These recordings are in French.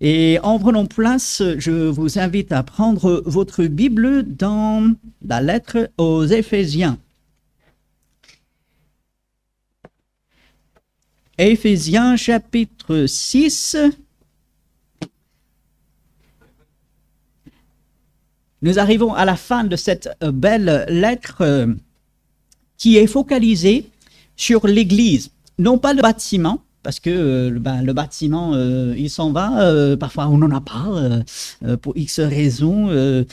Et en prenant place, je vous invite à prendre votre Bible dans la lettre aux Éphésiens. Éphésiens chapitre 6. Nous arrivons à la fin de cette belle lettre qui est focalisée sur l'Église, non pas le bâtiment, parce que le bâtiment, il s'en va, parfois on n'en a pas, pour X raisons.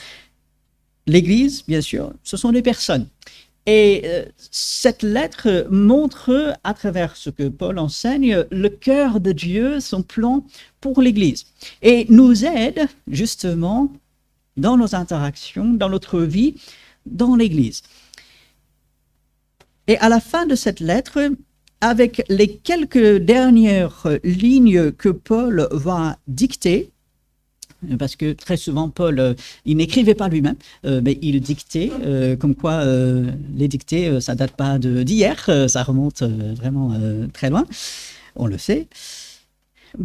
L'Église, bien sûr, ce sont des personnes. Et cette lettre montre, à travers ce que Paul enseigne, le cœur de Dieu, son plan pour l'Église. Et nous aide, justement, dans nos interactions, dans notre vie, dans l'Église. Et à la fin de cette lettre, avec les quelques dernières lignes que Paul va dicter, parce que très souvent, Paul, il n'écrivait pas lui-même, mais il dictait, comme quoi les dictées, ça ne date pas d'hier, ça remonte vraiment très loin, on le sait.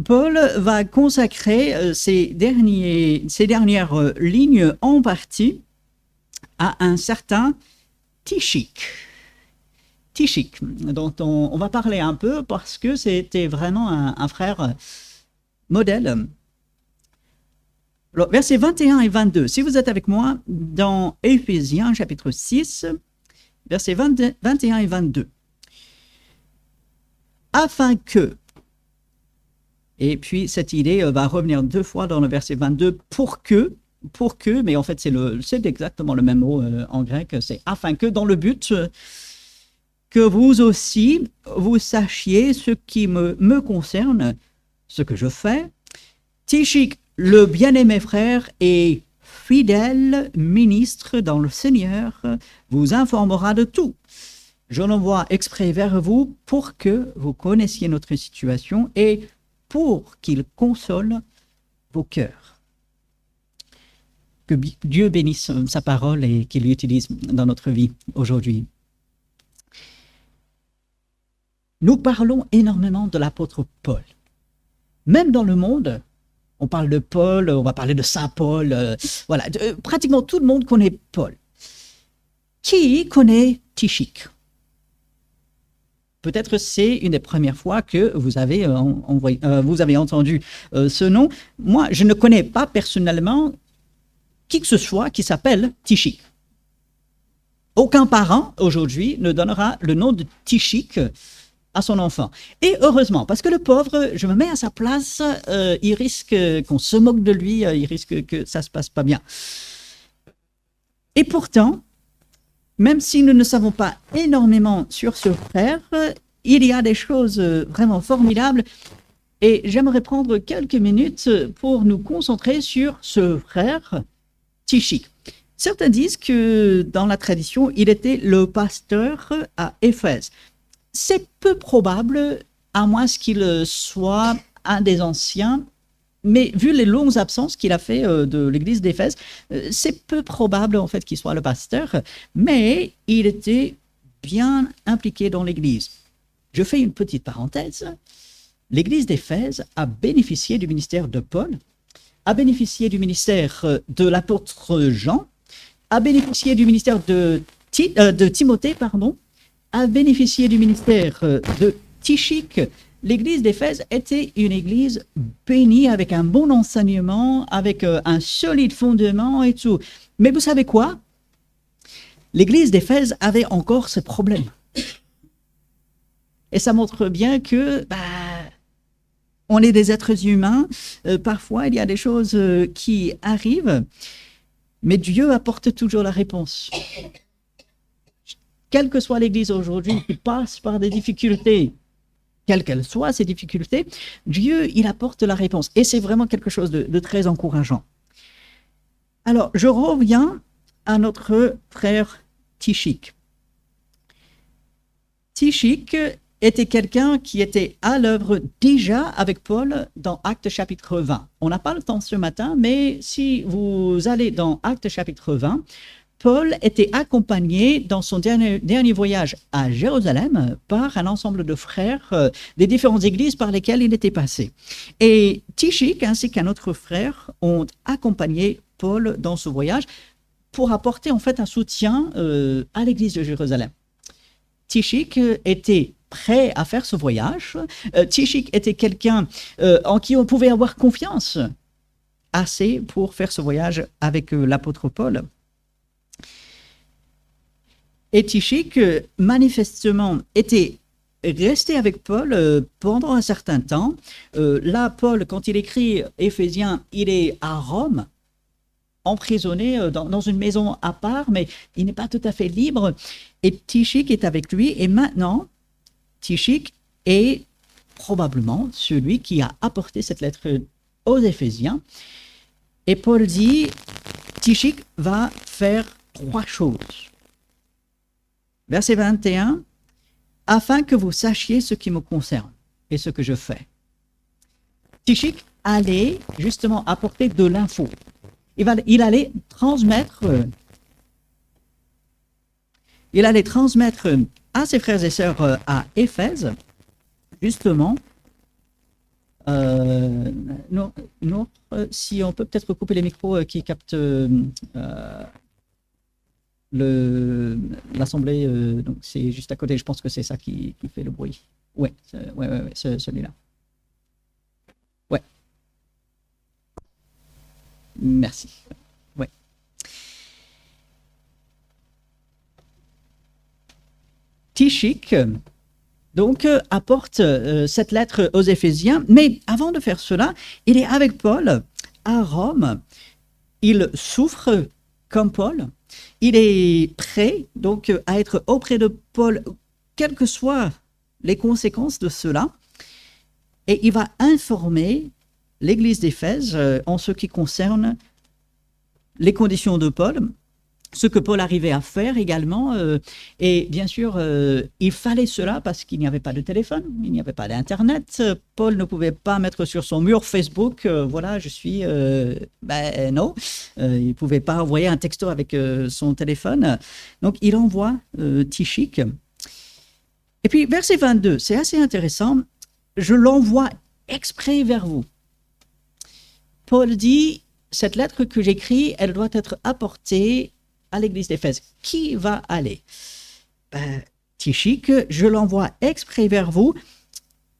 Paul va consacrer ces dernières lignes en partie à un certain Tychik, dont on va parler un peu parce que c'était vraiment un frère modèle. Alors, versets 21 et 22, si vous êtes avec moi dans Éphésiens chapitre 6, versets 21 et 22. Afin que, et puis cette idée va revenir deux fois dans le verset 22, pour que, mais en fait c'est exactement le même mot en grec, c'est afin que, dans le but que vous aussi, vous sachiez ce qui me concerne, ce que je fais. Tychik, le bien-aimé frère et fidèle ministre dans le Seigneur, vous informera de tout. Je l'envoie exprès vers vous pour que vous connaissiez notre situation et pour qu'il console vos cœurs. Que Dieu bénisse sa parole et qu'il l'utilise dans notre vie aujourd'hui. Nous parlons énormément de l'apôtre Paul. Même dans le monde, on parle de Paul, on va parler de Saint Paul, voilà, pratiquement tout le monde connaît Paul. Qui connaît Tychik? Peut-être c'est une des premières fois que vous avez entendu ce nom. Moi, je ne connais pas personnellement qui que ce soit qui s'appelle Tychik. Aucun parent aujourd'hui ne donnera le nom de Tychik à son enfant. Et heureusement, parce que le pauvre, je me mets à sa place, il risque qu'on se moque de lui, il risque que ça se passe pas bien. Et pourtant, même si nous ne savons pas énormément sur ce frère, il y a des choses vraiment formidables et j'aimerais prendre quelques minutes pour nous concentrer sur ce frère Tychik. Certains disent que dans la tradition, il était le pasteur à Éphèse. C'est peu probable, à moins qu'il soit un des anciens, mais vu les longues absences qu'il a fait de l'église d'Éphèse, c'est peu probable en fait qu'il soit le pasteur, mais il était bien impliqué dans l'église. Je fais une petite parenthèse. L'église d'Éphèse a bénéficié du ministère de Paul, a bénéficié du ministère de l'apôtre Jean, a bénéficié du ministère de Timothée, a bénéficié du ministère de Tychik. L'église d'Éphèse était une église bénie avec un bon enseignement, avec un solide fondement et tout. Mais vous savez quoi? L'église d'Éphèse avait encore ce problème. Et ça montre bien que on est des êtres humains. Parfois, il y a des choses qui arrivent, mais Dieu apporte toujours la réponse. Quelle que soit l'église aujourd'hui qui passe par des difficultés, quelles qu'elles soient ces difficultés, Dieu, il apporte la réponse. Et c'est vraiment quelque chose de très encourageant. Alors, je reviens à notre frère Tychik. Tychik était quelqu'un qui était à l'œuvre déjà avec Paul dans Actes chapitre 20. On n'a pas le temps ce matin, mais si vous allez dans Actes chapitre 20, Paul était accompagné dans son dernier voyage à Jérusalem par un ensemble de frères des différentes églises par lesquelles il était passé. Et Tychik ainsi qu'un autre frère ont accompagné Paul dans ce voyage pour apporter en fait un soutien à l'église de Jérusalem. Tychik était prêt à faire ce voyage. Tychik était quelqu'un en qui on pouvait avoir confiance assez pour faire ce voyage avec l'apôtre Paul. Et Tychik, manifestement, était resté avec Paul pendant un certain temps. Là, Paul, quand il écrit Éphésiens, il est à Rome, emprisonné dans une maison à part, mais il n'est pas tout à fait libre. Et Tychik est avec lui. Et maintenant, Tychik est probablement celui qui a apporté cette lettre aux Éphésiens. Et Paul dit, Tychik va faire 3 choses. Verset 21, « Afin que vous sachiez ce qui me concerne et ce que je fais. » Tychik allait justement apporter de l'info. Il allait transmettre à ses frères et sœurs à Éphèse, justement, si on peut peut-être couper les micros qui captent l'assemblée, donc c'est juste à côté, je pense que c'est ça qui fait le bruit. Ouais, celui-là. Ouais. Merci. Ouais. Tychik, donc, apporte cette lettre aux Éphésiens, mais avant de faire cela, il est avec Paul à Rome. Il souffre comme Paul. Il est prêt donc à être auprès de Paul, quelles que soient les conséquences de cela. Et il va informer l'église d'Éphèse en ce qui concerne les conditions de Paul, ce que Paul arrivait à faire également. Et bien sûr, il fallait cela parce qu'il n'y avait pas de téléphone, il n'y avait pas d'Internet. Paul ne pouvait pas mettre sur son mur Facebook, voilà, je suis... non, il ne pouvait pas envoyer un texto avec son téléphone. Donc, il envoie Tychik. Et puis, verset 22, c'est assez intéressant. « Je l'envoie exprès vers vous. » Paul dit, cette lettre que j'écris, elle doit être apportée à l'église d'Éphèse. Qui va aller? Tychik, je l'envoie exprès vers vous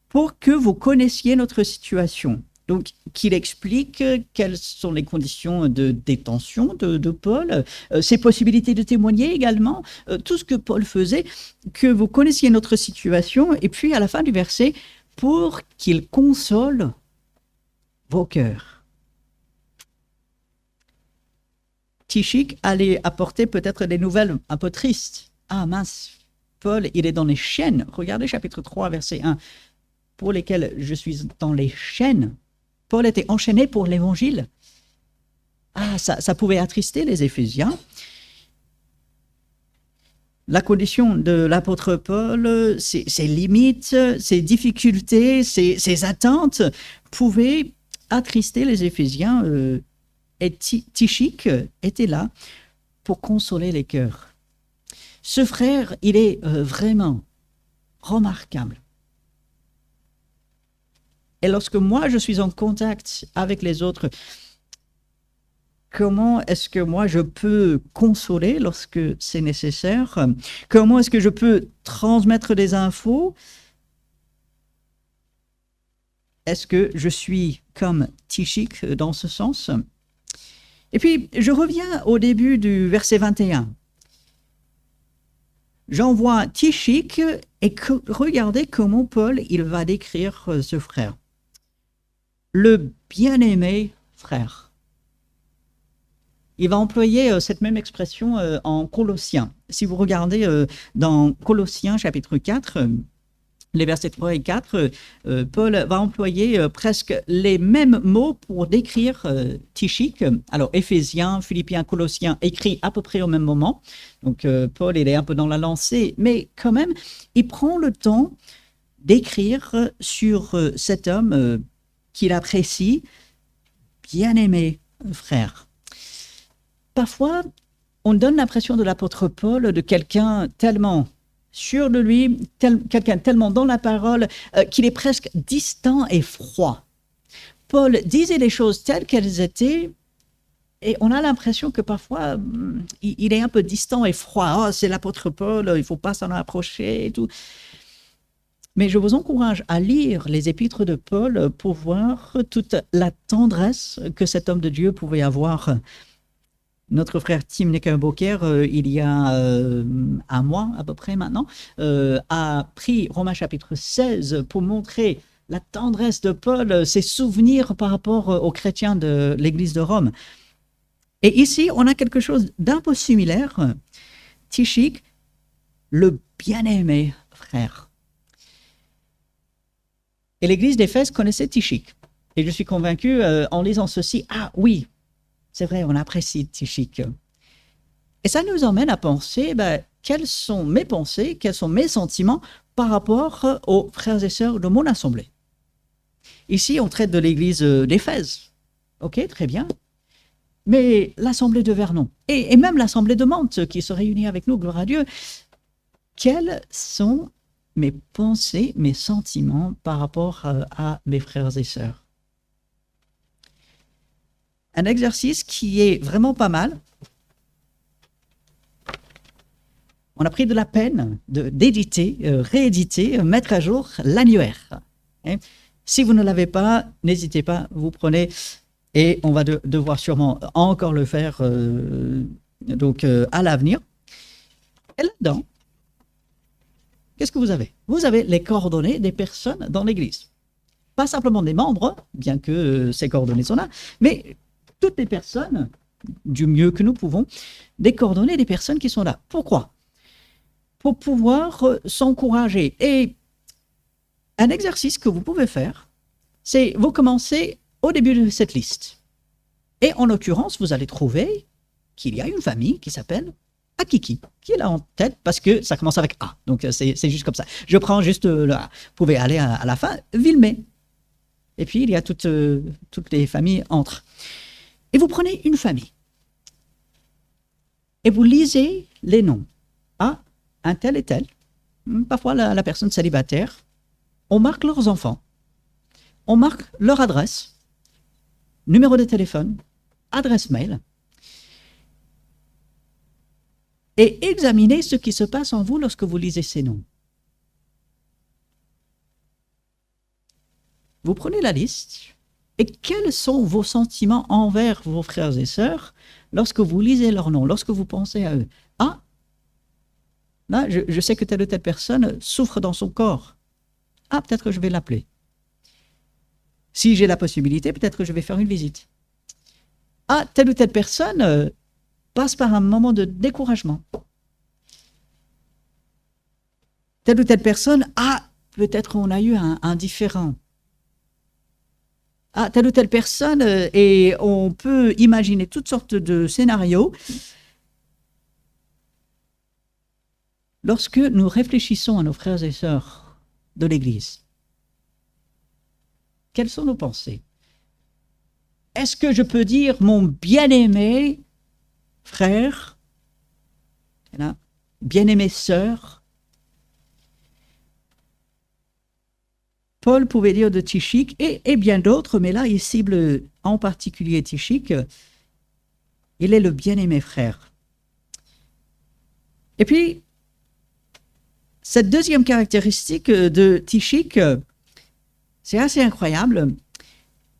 pour que vous connaissiez notre situation. Donc, qu'il explique quelles sont les conditions de détention de Paul, ses possibilités de témoigner également, tout ce que Paul faisait, que vous connaissiez notre situation, et puis à la fin du verset, pour qu'il console vos cœurs. Tychik allait apporter peut-être des nouvelles un peu tristes. Ah mince, Paul, il est dans les chaînes. Regardez chapitre 3, verset 1. Pour lesquels je suis dans les chaînes. Paul était enchaîné pour l'évangile. Ah, ça pouvait attrister les Éphésiens. La condition de l'apôtre Paul, ses limites, ses difficultés, ses attentes pouvaient attrister les Éphésiens. Et Tychik était là pour consoler les cœurs. Ce frère, il est vraiment remarquable. Et lorsque moi, je suis en contact avec les autres, comment est-ce que moi, je peux consoler lorsque c'est nécessaire? Comment est-ce que je peux transmettre des infos? Est-ce que je suis comme Tychik dans ce sens? Et puis, je reviens au début du verset 21. J'envoie Tychik et regardez comment Paul il va décrire ce frère. Le bien-aimé frère. Il va employer cette même expression en Colossiens. Si vous regardez dans Colossiens chapitre 4, les versets 3 et 4, Paul va employer presque les mêmes mots pour décrire Tychik. Alors, Éphésiens, Philippiens, Colossiens, écrits à peu près au même moment. Donc, Paul, il est un peu dans la lancée, mais quand même, il prend le temps d'écrire sur cet homme qu'il apprécie, bien-aimé frère. Parfois, on donne l'impression de l'apôtre Paul de quelqu'un tellement sûr de lui, quelqu'un tellement dans la parole, qu'il est presque distant et froid. Paul disait les choses telles qu'elles étaient, et on a l'impression que parfois, il est un peu distant et froid. Oh, c'est l'apôtre Paul, il ne faut pas s'en approcher et tout. Mais je vous encourage à lire les épîtres de Paul pour voir toute la tendresse que cet homme de Dieu pouvait avoir. Notre frère Tim Neckerbocker, il y a un mois à peu près maintenant, a pris Romains chapitre 16 pour montrer la tendresse de Paul, ses souvenirs par rapport aux chrétiens de l'Église de Rome. Et ici, on a quelque chose d'un peu similaire. Tychik, le bien-aimé frère. Et l'Église d'Éphèse connaissait Tychik. Et je suis convaincu, en lisant ceci, ah oui, c'est vrai, on apprécie Tychik. Et ça nous emmène à penser, quelles sont mes pensées, quels sont mes sentiments par rapport aux frères et sœurs de mon assemblée. Ici, on traite de l'Église d'Éphèse. Ok, très bien. Mais l'assemblée de Vernon, et même l'assemblée de Mantes, qui se réunit avec nous, gloire à Dieu, quels sont mes pensées, mes sentiments par rapport à mes frères et sœurs? Un exercice qui est vraiment pas mal. On a pris de la peine d'éditer, rééditer, mettre à jour l'annuaire. Si vous ne l'avez pas, n'hésitez pas, vous prenez, et on va devoir sûrement encore le faire à l'avenir. Et là-dedans, qu'est-ce que vous avez? Vous avez les coordonnées des personnes dans l'Église. Pas simplement des membres, bien que ces coordonnées sont là, mais toutes les personnes, du mieux que nous pouvons, des coordonnées des personnes qui sont là. Pourquoi? Pour pouvoir s'encourager. Et un exercice que vous pouvez faire, c'est vous commencez au début de cette liste. Et en l'occurrence, vous allez trouver qu'il y a une famille qui s'appelle Akiki, qui est là en tête parce que ça commence avec A. Donc c'est juste comme ça. Je prends juste le A. Vous pouvez aller à la fin, Villemé. Et puis il y a toutes les familles entre. Et vous prenez une famille. Et vous lisez les noms. Ah, un tel et tel. Parfois la personne célibataire. On marque leurs enfants. On marque leur adresse, numéro de téléphone, adresse mail. Et examinez ce qui se passe en vous lorsque vous lisez ces noms. Vous prenez la liste et quels sont vos sentiments envers vos frères et sœurs lorsque vous lisez leurs noms, lorsque vous pensez à eux. Ah, là, je sais que telle ou telle personne souffre dans son corps. Ah, peut-être que je vais l'appeler. Si j'ai la possibilité, peut-être que je vais faire une visite. Ah, telle ou telle personne passe par un moment de découragement. Telle ou telle personne, ah, peut-être on a eu un différend. Ah, telle ou telle personne, et on peut imaginer toutes sortes de scénarios. Lorsque nous réfléchissons à nos frères et sœurs de l'Église, quelles sont nos pensées? Est-ce que je peux dire mon bien-aimé frère, bien-aimé sœur? Paul pouvait dire de Tychik et bien d'autres, mais là il cible en particulier Tychik. Il est le bien-aimé frère. Et puis, cette deuxième caractéristique de Tychik, c'est assez incroyable.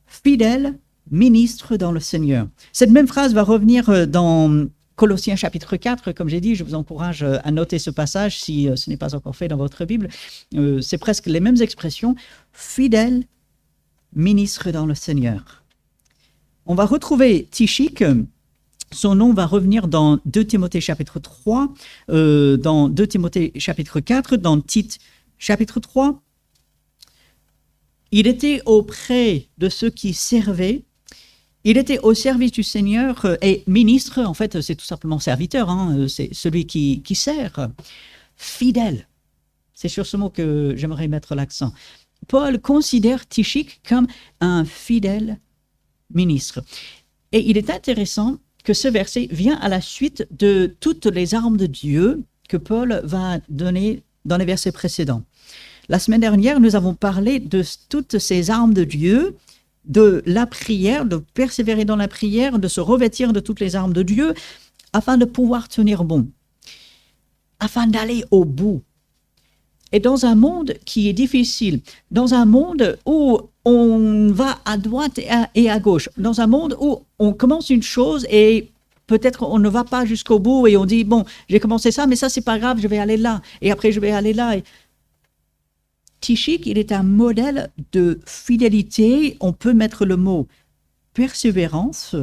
Fidèle ministre dans le Seigneur. Cette même phrase va revenir dans Colossiens chapitre 4. Comme j'ai dit, je vous encourage à noter ce passage si ce n'est pas encore fait dans votre Bible. C'est presque les mêmes expressions. Fidèle ministre dans le Seigneur. On va retrouver Tychik. Son nom va revenir dans 2 Timothée chapitre 3, dans 2 Timothée chapitre 4, dans Tite chapitre 3. Il était auprès de ceux qui servaient. Il était au service du Seigneur et ministre, en fait, c'est tout simplement serviteur, c'est celui qui sert. Fidèle. C'est sur ce mot que j'aimerais mettre l'accent. Paul considère Tychik comme un fidèle ministre. Et il est intéressant que ce verset vient à la suite de toutes les armes de Dieu que Paul va donner dans les versets précédents. La semaine dernière, nous avons parlé de toutes ces armes de Dieu, de la prière, de persévérer dans la prière, de se revêtir de toutes les armes de Dieu, afin de pouvoir tenir bon, afin d'aller au bout. Et dans un monde qui est difficile, dans un monde où on va à droite et à gauche, dans un monde où on commence une chose et peut-être on ne va pas jusqu'au bout et on dit, bon, j'ai commencé ça, mais ça, c'est pas grave, je vais aller là, et après je vais aller là. Tychik, il est un modèle de fidélité, on peut mettre le mot persévérance.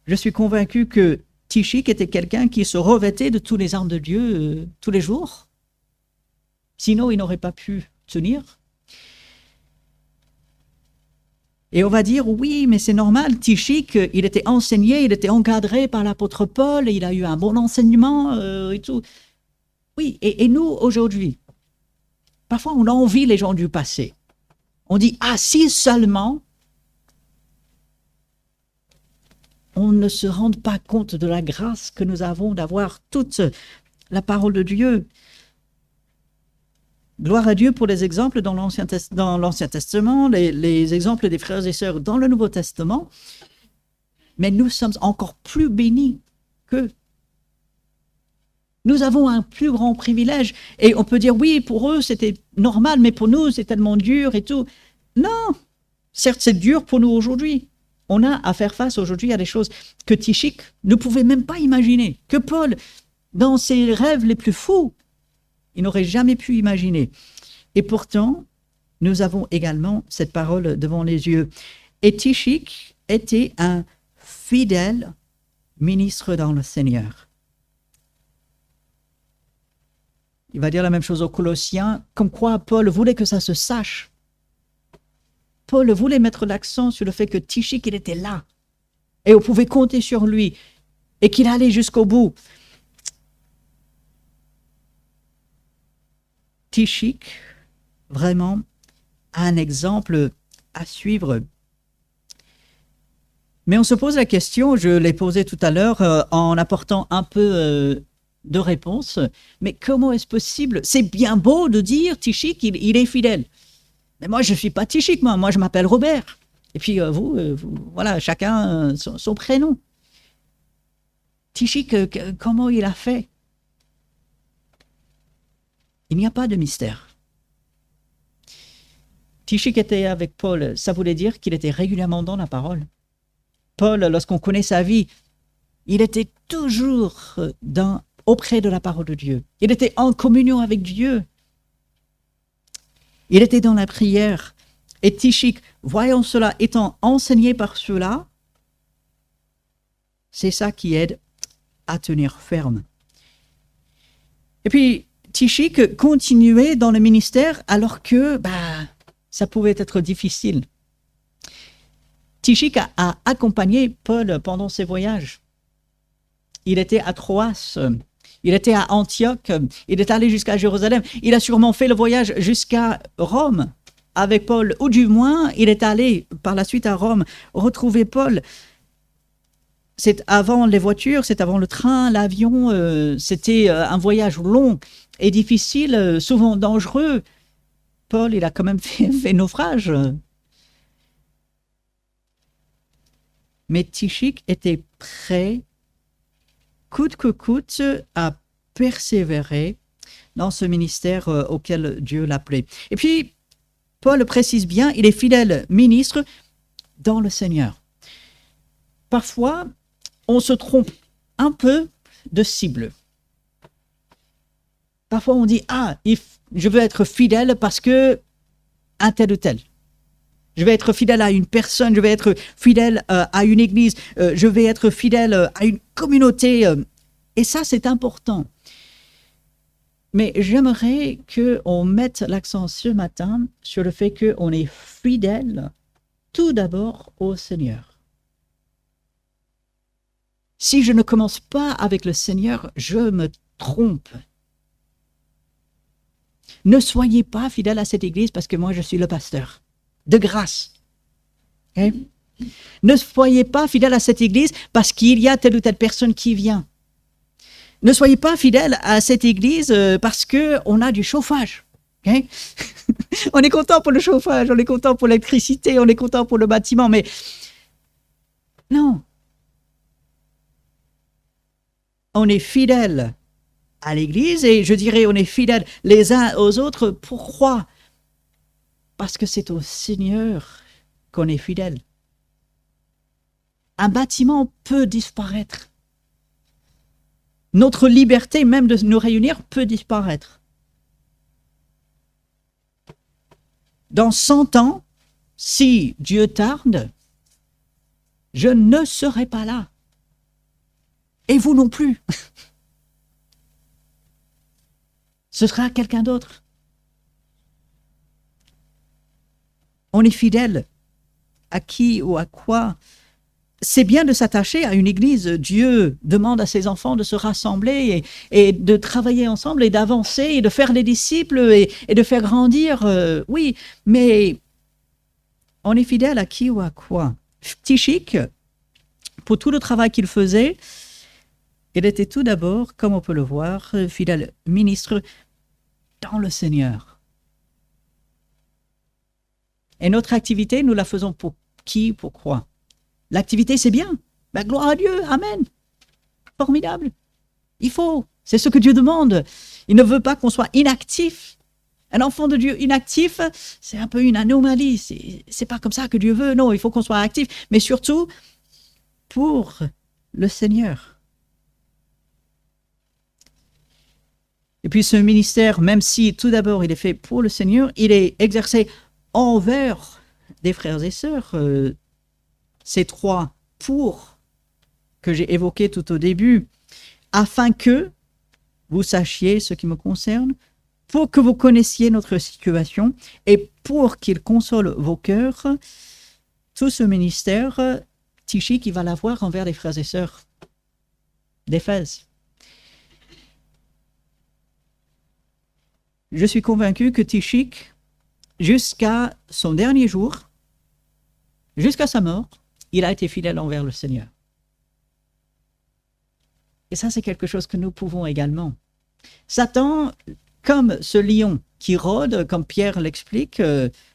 Je suis convaincu que Tychik était quelqu'un qui se revêtait de tous les armes de Dieu tous les jours. Sinon, il n'aurait pas pu tenir. Et on va dire, oui, mais c'est normal, Tychik, il était enseigné, il était encadré par l'apôtre Paul, il a eu un bon enseignement et tout. Oui, et nous, aujourd'hui, parfois on envie les gens du passé. On dit, ah, si seulement on ne se rende pas compte de la grâce que nous avons d'avoir toute la parole de Dieu. Gloire à Dieu pour les exemples dans l'Ancien Testament, les exemples des frères et sœurs dans le Nouveau Testament, mais nous sommes encore plus bénis qu'eux. Nous avons un plus grand privilège, et on peut dire, oui, pour eux c'était normal, mais pour nous c'est tellement dur et tout. Non, certes c'est dur pour nous aujourd'hui. On a à faire face aujourd'hui à des choses que Tychik ne pouvait même pas imaginer, que Paul, dans ses rêves les plus fous, il n'aurait jamais pu imaginer. Et pourtant, nous avons également cette parole devant les yeux. Et Tychik était un fidèle ministre dans le Seigneur. Il va dire la même chose aux Colossiens, comme quoi Paul voulait que ça se sache. Paul voulait mettre l'accent sur le fait que Tychik, il était là. Et on pouvait compter sur lui. Et qu'il allait jusqu'au bout. Tychik, vraiment, un exemple à suivre. Mais on se pose la question, je l'ai posée tout à l'heure en apportant un peu de réponse, mais comment est-ce possible? C'est bien beau de dire Tychik, il est fidèle. Mais moi, je ne suis pas Tychik, moi je m'appelle Robert. Et puis vous, voilà, chacun son prénom. Tychik, comment il a fait? Il n'y a pas de mystère. Tychik était avec Paul, ça voulait dire qu'il était régulièrement dans la parole. Paul, lorsqu'on connaît sa vie, il était toujours auprès de la parole de Dieu. Il était en communion avec Dieu. Il était dans la prière. Et Tychik, voyant cela, étant enseigné par cela, c'est ça qui aide à tenir ferme. Et puis, Tychik continuait dans le ministère alors que ça pouvait être difficile. Tychik a accompagné Paul pendant ses voyages. Il était à Troas, il était à Antioche, il est allé jusqu'à Jérusalem. Il a sûrement fait le voyage jusqu'à Rome avec Paul, ou du moins, il est allé par la suite à Rome retrouver Paul. C'est avant les voitures, c'est avant le train, l'avion, c'était un voyage long et difficile, souvent dangereux. Paul, il a quand même fait naufrage. Mais Tychik était prêt, coûte que coûte, à persévérer dans ce ministère auquel Dieu l'appelait. Et puis, Paul précise bien, il est fidèle ministre dans le Seigneur. Parfois, on se trompe un peu de cible. Parfois, on dit, je veux être fidèle parce que un tel ou tel. Je vais être fidèle à une personne, je vais être fidèle à une église, je vais être fidèle à une communauté. Et ça, c'est important. Mais j'aimerais qu'on mette l'accent ce matin sur le fait qu'on est fidèle tout d'abord au Seigneur. Si je ne commence pas avec le Seigneur, je me trompe. Ne soyez pas fidèle à cette église parce que moi, je suis le pasteur. De grâce. Okay? Ne soyez pas fidèles à cette église parce qu'il y a telle ou telle personne qui vient. Ne soyez pas fidèles à cette église parce qu'on a du chauffage. Okay? On est content pour le chauffage, on est content pour l'électricité, on est content pour le bâtiment, mais non. On est fidèles à l'église et je dirais on est fidèles les uns aux autres. Pourquoi? Parce que c'est au Seigneur qu'on est fidèle. Un bâtiment peut disparaître. Notre liberté même de nous réunir peut disparaître. Dans 100 ans, si Dieu tarde, je ne serai pas là. Et vous non plus. Ce sera quelqu'un d'autre. On est fidèle à qui ou à quoi? C'est bien de s'attacher à une église. Dieu demande à ses enfants de se rassembler et de travailler ensemble et d'avancer et de faire des disciples et de faire grandir. Oui, mais on est fidèle à qui ou à quoi? Tychik, pour tout le travail qu'il faisait, il était tout d'abord, comme on peut le voir, fidèle ministre dans le Seigneur. Et notre activité, nous la faisons pour qui, pourquoi? L'activité, c'est bien. Ben, gloire à Dieu, amen. Formidable. Il faut. C'est ce que Dieu demande. Il ne veut pas qu'on soit inactif. Un enfant de Dieu inactif, c'est un peu une anomalie. C'est pas comme ça que Dieu veut. Non, il faut qu'on soit actif. Mais surtout, pour le Seigneur. Et puis ce ministère, même si tout d'abord il est fait pour le Seigneur, il est exercé envers des frères et sœurs. Ces 3 pour que j'ai évoqués tout au début, afin que vous sachiez ce qui me concerne, pour que vous connaissiez notre situation et pour qu'il console vos cœurs, tout ce ministère, Tychik, il va l'avoir envers les frères et sœurs d'Éphèse. Je suis convaincu que Tychik, jusqu'à son dernier jour, jusqu'à sa mort, il a été fidèle envers le Seigneur. Et ça, c'est quelque chose que nous pouvons également. Satan, comme ce lion qui rôde, comme Pierre l'explique,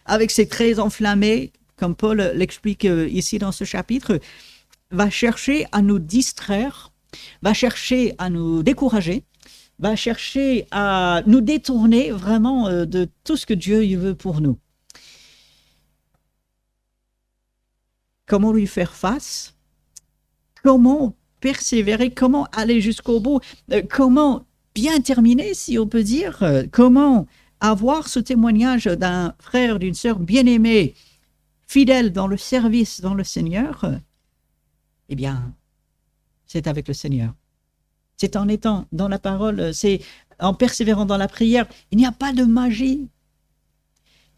avec ses traits enflammés, comme Paul l'explique ici dans ce chapitre, va chercher à nous distraire, va chercher à nous décourager, va chercher à nous détourner vraiment de tout ce que Dieu veut pour nous. Comment lui faire face? Comment persévérer? Comment aller jusqu'au bout? Comment bien terminer, si on peut dire? Comment avoir ce témoignage d'un frère, d'une sœur bien-aimée, fidèle dans le service, dans le Seigneur? Eh bien, c'est avec le Seigneur. C'est en étant dans la parole, c'est en persévérant dans la prière. Il n'y a pas de magie.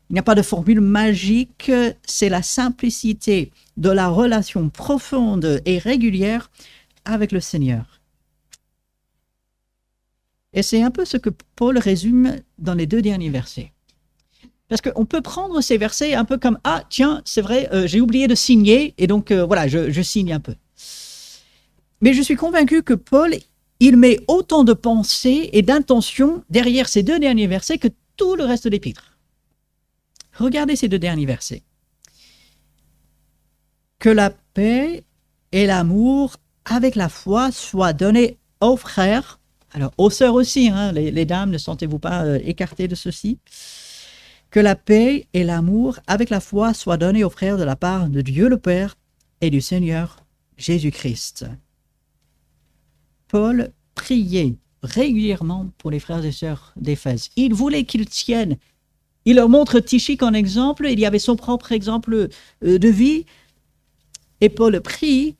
Il n'y a pas de formule magique, c'est la simplicité de la relation profonde et régulière avec le Seigneur. Et c'est un peu ce que Paul résume dans les 2 derniers versets. Parce qu'on peut prendre ces versets un peu comme « Ah, tiens, c'est vrai, j'ai oublié de signer, et donc voilà, je signe un peu. » Mais je suis convaincu que Paul, il met autant de pensées et d'intentions derrière ces 2 derniers versets que tout le reste de l'épître. Regardez ces 2 derniers versets. Que la paix et l'amour avec la foi soient donnés aux frères, alors aux sœurs aussi, hein, les dames, ne sentez-vous pas écartées de ceci. Que la paix et l'amour avec la foi soient donnés aux frères de la part de Dieu le Père et du Seigneur Jésus-Christ. Paul priait régulièrement pour les frères et sœurs d'Éphèse. Il voulait qu'ils tiennent. Il leur montre Tychik en exemple, il y avait son propre exemple de vie. Et Paul prie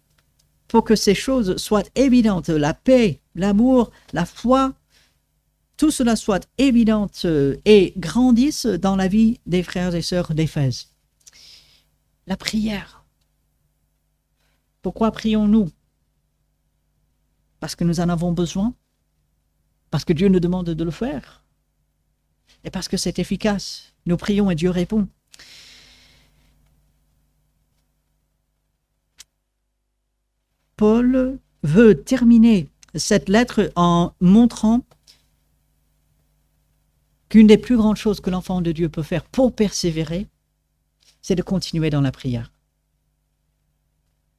pour que ces choses soient évidentes, la paix, l'amour, la foi, tout cela soit évidente et grandisse dans la vie des frères et sœurs d'Éphèse. La prière. Pourquoi prions-nous? Parce que nous en avons besoin, parce que Dieu nous demande de le faire, et parce que c'est efficace. Nous prions et Dieu répond. Paul veut terminer cette lettre en montrant qu'une des plus grandes choses que l'enfant de Dieu peut faire pour persévérer, c'est de continuer dans la prière.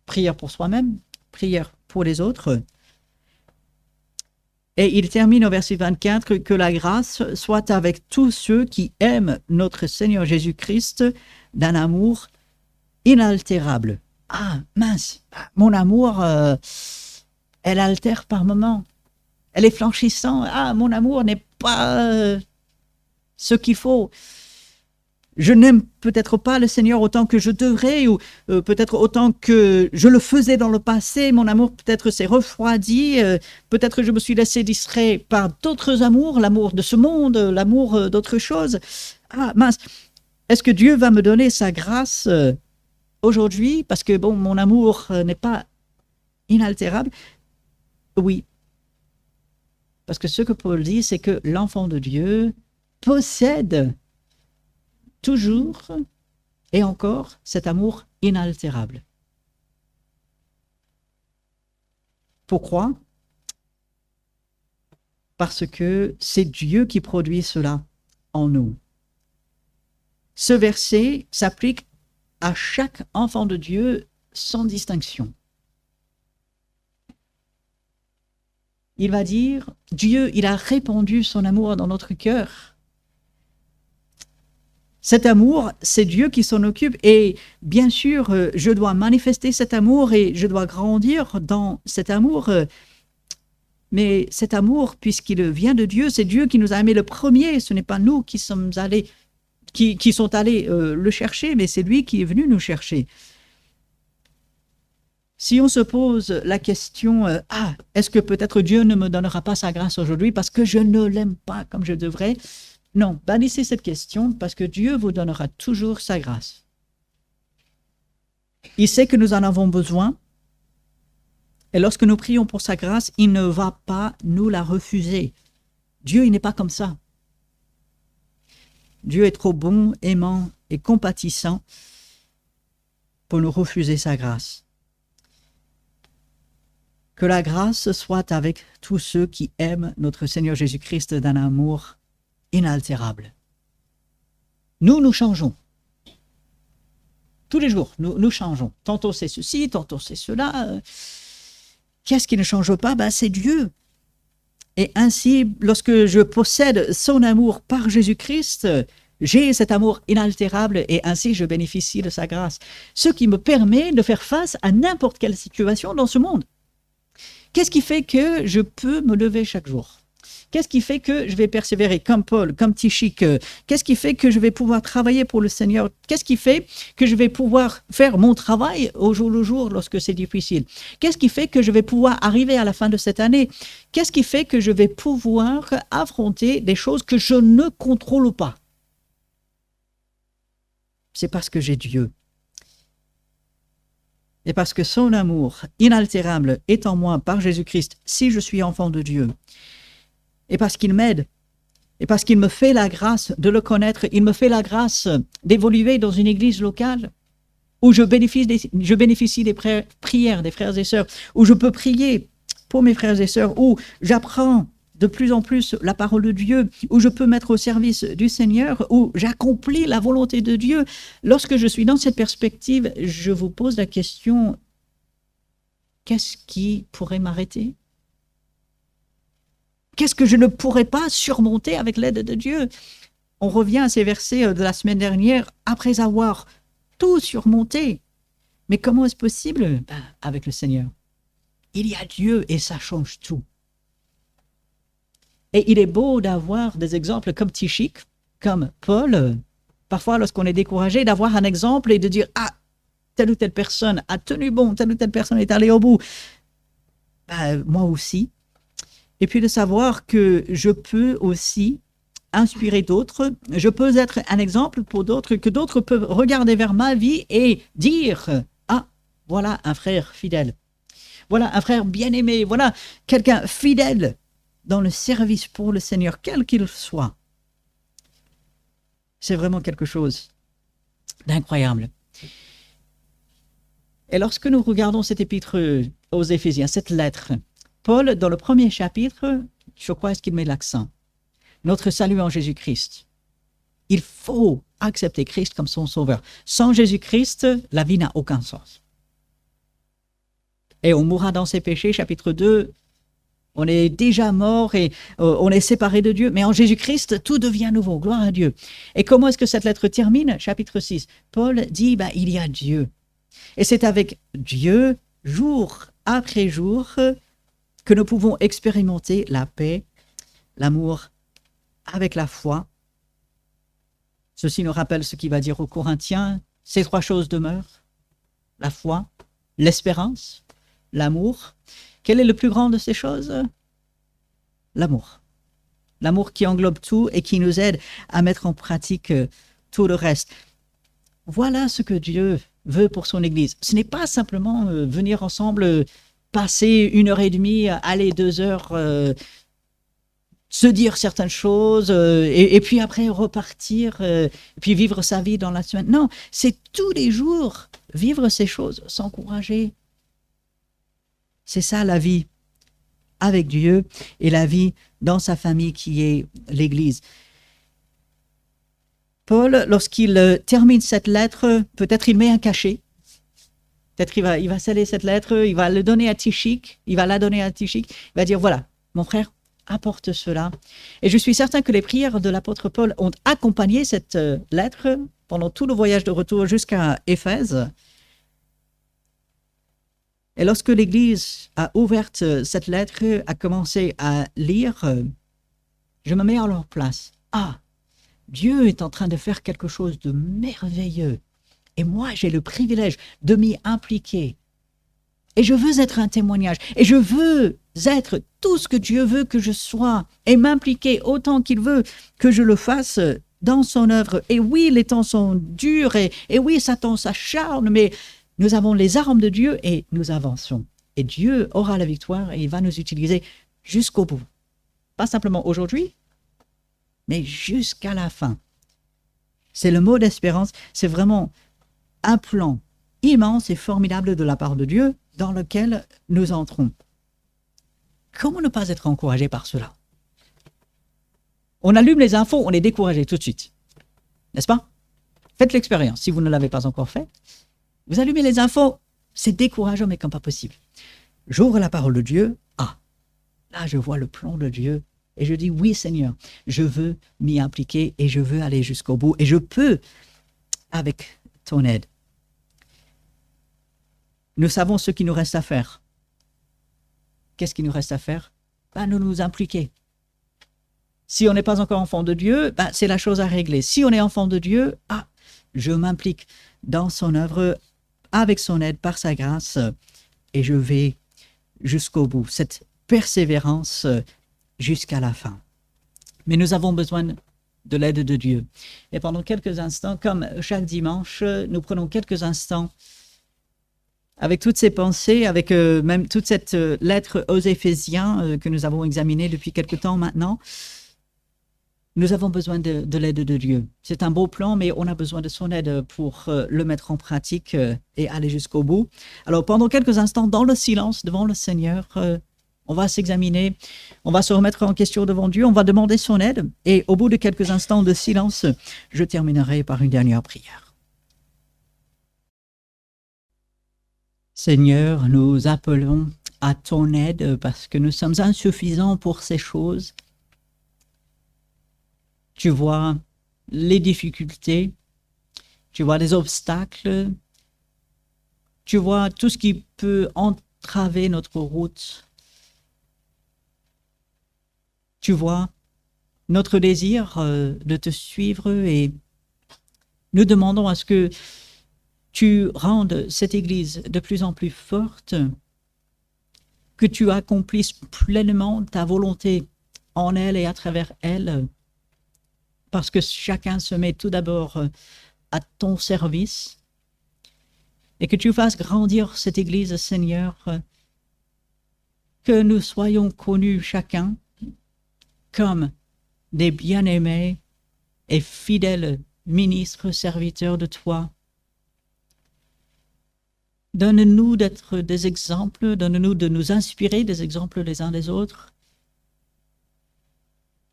Prière pour soi-même, prière pour les autres. Et il termine au verset 24, que la grâce soit avec tous ceux qui aiment notre Seigneur Jésus-Christ d'un amour inaltérable. Ah, mince, mon amour, elle altère par moments. Elle est flanchissante. Ah, mon amour n'est pas ce qu'il faut. Je n'aime peut-être pas le Seigneur autant que je devrais, ou peut-être autant que je le faisais dans le passé. Mon amour peut-être s'est refroidi, peut-être je me suis laissé distrait par d'autres amours, l'amour de ce monde, l'amour d'autre chose. Ah mince, est-ce que Dieu va me donner sa grâce aujourd'hui, parce que bon, mon amour n'est pas inaltérable? Oui, parce que ce que Paul dit, c'est que l'enfant de Dieu possède toujours et encore cet amour inaltérable. Pourquoi? Parce que c'est Dieu qui produit cela en nous. Ce verset s'applique à chaque enfant de Dieu sans distinction. Il va dire, Dieu, il a répandu son amour dans notre cœur. Cet amour, c'est Dieu qui s'en occupe, et bien sûr, je dois manifester cet amour et je dois grandir dans cet amour. Mais cet amour, puisqu'il vient de Dieu, c'est Dieu qui nous a aimés le premier. Ce n'est pas nous qui sommes allés, qui sont allés le chercher, mais c'est lui qui est venu nous chercher. Si on se pose la question, est-ce que peut-être Dieu ne me donnera pas sa grâce aujourd'hui parce que je ne l'aime pas comme je devrais? Non, bannissez cette question parce que Dieu vous donnera toujours sa grâce. Il sait que nous en avons besoin et lorsque nous prions pour sa grâce, il ne va pas nous la refuser. Dieu, il n'est pas comme ça. Dieu est trop bon, aimant et compatissant pour nous refuser sa grâce. Que la grâce soit avec tous ceux qui aiment notre Seigneur Jésus-Christ d'un amour inaltérable. Nous changeons. Tous les jours, nous changeons. Tantôt c'est ceci, tantôt c'est cela. Qu'est-ce qui ne change pas? C'est Dieu. Et ainsi, lorsque je possède son amour par Jésus-Christ, j'ai cet amour inaltérable et ainsi je bénéficie de sa grâce. Ce qui me permet de faire face à n'importe quelle situation dans ce monde. Qu'est-ce qui fait que je peux me lever chaque jour? Qu'est-ce qui fait que je vais persévérer comme Paul, comme Tychik? Qu'est-ce qui fait que je vais pouvoir travailler pour le Seigneur? Qu'est-ce qui fait que je vais pouvoir faire mon travail au jour le jour lorsque c'est difficile? Qu'est-ce qui fait que je vais pouvoir arriver à la fin de cette année? Qu'est-ce qui fait que je vais pouvoir affronter des choses que je ne contrôle pas? C'est parce que j'ai Dieu. Et parce que son amour inaltérable est en moi par Jésus-Christ, si je suis enfant de Dieu, et parce qu'il m'aide, et parce qu'il me fait la grâce de le connaître, il me fait la grâce d'évoluer dans une église locale où je bénéficie des prières des frères et sœurs, où je peux prier pour mes frères et sœurs, où j'apprends de plus en plus la parole de Dieu, où je peux mettre au service du Seigneur, où j'accomplis la volonté de Dieu. Lorsque je suis dans cette perspective, je vous pose la question, qu'est-ce qui pourrait m'arrêter? Qu'est-ce que je ne pourrais pas surmonter avec l'aide de Dieu? On revient à ces versets de la semaine dernière, après avoir tout surmonté. Mais comment est-ce possible? Avec le Seigneur. Il y a Dieu et ça change tout. Et il est beau d'avoir des exemples comme Tychik, comme Paul, parfois lorsqu'on est découragé, d'avoir un exemple et de dire « Ah, telle ou telle personne a tenu bon, telle ou telle personne est allée au bout. Moi aussi. » Et puis de savoir que je peux aussi inspirer d'autres, je peux être un exemple pour d'autres, que d'autres peuvent regarder vers ma vie et dire « Ah, voilà un frère fidèle. Voilà un frère bien-aimé. Voilà quelqu'un fidèle dans le service pour le Seigneur, quel qu'il soit. » C'est vraiment quelque chose d'incroyable. Et lorsque nous regardons cet épître aux Éphésiens, cette lettre, Paul, dans le premier chapitre, sur quoi est-ce qu'il met l'accent? Notre salut en Jésus-Christ. Il faut accepter Christ comme son sauveur. Sans Jésus-Christ, la vie n'a aucun sens. Et on mourra dans ses péchés, chapitre 2, on est déjà mort et on est séparé de Dieu. Mais en Jésus-Christ, tout devient nouveau. Gloire à Dieu. Et comment est-ce que cette lettre termine? Chapitre 6. Paul dit, il y a Dieu. Et c'est avec Dieu, jour après jour, que nous pouvons expérimenter la paix, l'amour avec la foi. Ceci nous rappelle ce qu'il va dire aux Corinthiens. Ces trois choses demeurent. La foi, l'espérance, l'amour. Quel est le plus grand de ces choses? L'amour. L'amour qui englobe tout et qui nous aide à mettre en pratique tout le reste. Voilà ce que Dieu veut pour son Église. Ce n'est pas simplement venir ensemble, passer 1h30, aller 2 heures, se dire certaines choses et puis après repartir et puis vivre sa vie dans la semaine. Non, c'est tous les jours vivre ces choses, s'encourager. C'est ça la vie avec Dieu et la vie dans sa famille qui est l'Église. Paul, lorsqu'il termine cette lettre, peut-être il met un cachet. Peut-être il va sceller cette lettre, il va le donner à Tychik, il va la donner à Tychik, il va dire, voilà, mon frère, apporte cela. Et je suis certain que les prières de l'apôtre Paul ont accompagné cette lettre pendant tout le voyage de retour jusqu'à Éphèse. Et lorsque l'Église a ouvert cette lettre, a commencé à lire, je me mets à leur place. Ah, Dieu est en train de faire quelque chose de merveilleux. Et moi, j'ai le privilège de m'y impliquer. Et je veux être un témoignage. Et je veux être tout ce que Dieu veut que je sois. Et m'impliquer autant qu'il veut que je le fasse dans son œuvre. Et oui, les temps sont durs. Et oui, Satan s'acharne, mais nous avons les armes de Dieu et nous avançons. Et Dieu aura la victoire et il va nous utiliser jusqu'au bout. Pas simplement aujourd'hui, mais jusqu'à la fin. C'est le mot d'espérance. C'est vraiment un plan immense et formidable de la part de Dieu dans lequel nous entrons. Comment ne pas être encouragé par cela? On allume les infos, on est découragé tout de suite. N'est-ce pas? Faites l'expérience si vous ne l'avez pas encore fait. Vous allumez les infos, c'est décourageant, mais comme pas possible. J'ouvre la parole de Dieu, là je vois le plan de Dieu, et je dis, oui Seigneur, je veux m'y impliquer, et je veux aller jusqu'au bout, et je peux, avec ton aide. Nous savons ce qu'il nous reste à faire. Qu'est-ce qu'il nous reste à faire? Nous impliquer. Si on n'est pas encore enfant de Dieu, c'est la chose à régler. Si on est enfant de Dieu, je m'implique dans son œuvre, avec son aide, par sa grâce, et je vais jusqu'au bout. Cette persévérance jusqu'à la fin. Mais nous avons besoin de l'aide de Dieu. Et pendant quelques instants, comme chaque dimanche, nous prenons quelques instants avec toutes ces pensées, avec même toute cette lettre aux Éphésiens que nous avons examinée depuis quelque temps maintenant. Nous avons besoin de l'aide de Dieu. C'est un beau plan, mais on a besoin de son aide pour le mettre en pratique et aller jusqu'au bout. Alors, pendant quelques instants, dans le silence, devant le Seigneur, on va s'examiner, on va se remettre en question devant Dieu, on va demander son aide. Et au bout de quelques instants de silence, je terminerai par une dernière prière. Seigneur, nous appelons à ton aide parce que nous sommes insuffisants pour ces choses. Tu vois les difficultés, tu vois les obstacles, tu vois tout ce qui peut entraver notre route. Tu vois notre désir de te suivre et nous demandons à ce que tu rendes cette Église de plus en plus forte, que tu accomplisses pleinement ta volonté en elle et à travers elle, parce que chacun se met tout d'abord à ton service, et que tu fasses grandir cette Église, Seigneur, que nous soyons connus chacun comme des bien-aimés et fidèles ministres, serviteurs de toi. Donne-nous d'être des exemples, donne-nous de nous inspirer des exemples les uns des autres.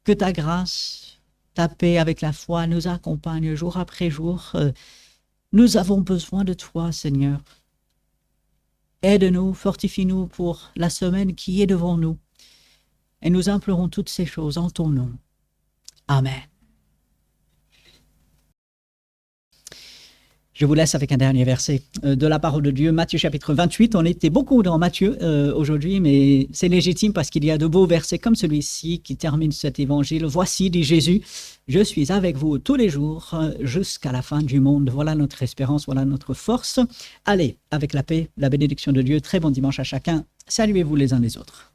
Que ta grâce, ta paix avec la foi nous accompagne jour après jour. Nous avons besoin de toi, Seigneur. Aide-nous, fortifie-nous pour la semaine qui est devant nous. Et nous implorons toutes ces choses en ton nom. Amen. Je vous laisse avec un dernier verset de la parole de Dieu, Matthieu chapitre 28. On était beaucoup dans Matthieu aujourd'hui, mais c'est légitime parce qu'il y a de beaux versets comme celui-ci qui termine cet évangile. Voici, dit Jésus, je suis avec vous tous les jours jusqu'à la fin du monde. Voilà notre espérance, voilà notre force. Allez, avec la paix, la bénédiction de Dieu. Très bon dimanche à chacun. Saluez-vous les uns les autres.